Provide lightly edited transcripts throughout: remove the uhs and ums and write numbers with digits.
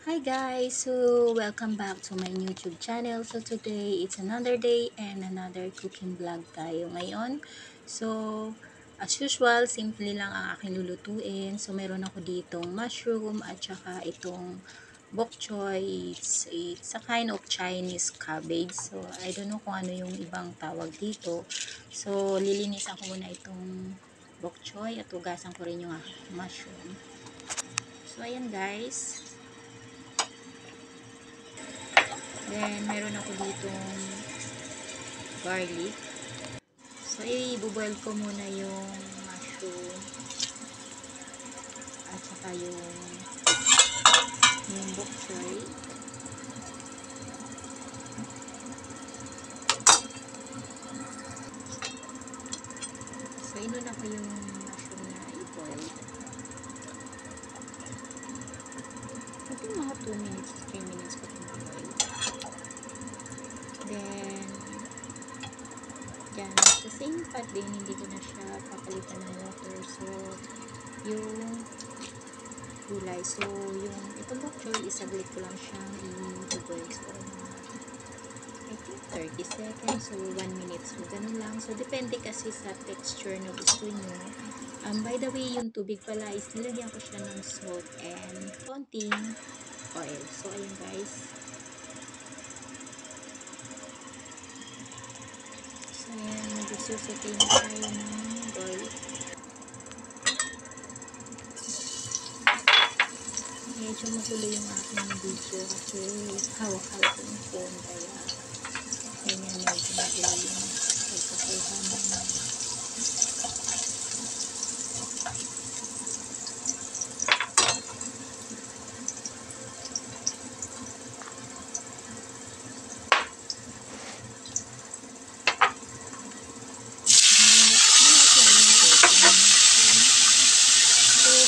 Hi guys! So, welcome back to my YouTube channel. So, today, it's another day and another cooking vlog tayo ngayon. So, as usual, simple lang ang aking lulutuin. So, meron ako ditong mushroom at saka itong bok choy. It's a kind of Chinese cabbage. So, I don't know kung ano yung ibang tawag dito. So, lilinisan ko muna itong bok choy at hugasan ko rin yung mushroom. So, ayan guys. Then, meron ako ditong garlic. So, i-boil ko muna yung mushroom at saka yung bok choy. So, inuna ko yung mushroom na i-boil. I think mga 2 minutes, 3 minutes ko itong i-boil. Then, dyan, sa same pot din, hindi ko na siya papalitan ng water. So, yung gulay. So, yung itong bok choy, isaglit ko lang siyang i-boil. So, I think 30 seconds. So, 1 minute. So, ganun lang. So, depende kasi sa texture na gusto nyo. By the way, yung tubig pala is nilagyan ko siya ng salt and konting oil. So, ayun guys. So, ayan. Mag-susutay na tayo ng garlic. Medyo magulo yung aking video kasi hawak-hawak yung phone. Kaya, ganyan medyo magulo yung pagkakuha ng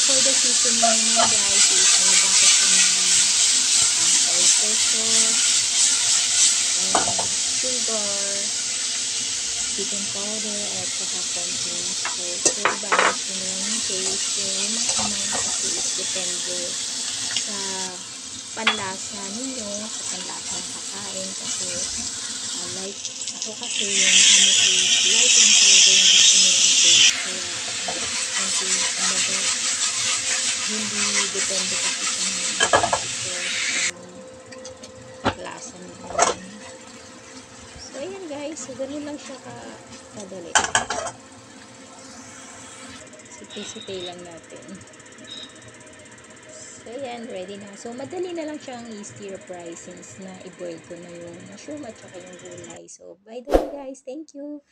for the seasoning guys is nalagyan ko siya ng oyster sauce, sugar, chicken powder, at saka konting salt. So, balance nyo lang yung taste. So, yung mga amount kasi is depende sa panlasa ninyo, sa panlasa ng kakain. Kasi, like, ako kasi yung amo ko is light lang talaga yung gusto nilang taste. Kaya, hindi depende kasi sa lasa nito. So, ayan guys. So, ganun lang siya kadali. Sipay-sipay lang natin. So, ayan. Ready na. So, madali na lang siyang i-stir fry since na i-boil ko na yung mushroom at saka yung gulay. So, by the way guys, thank you.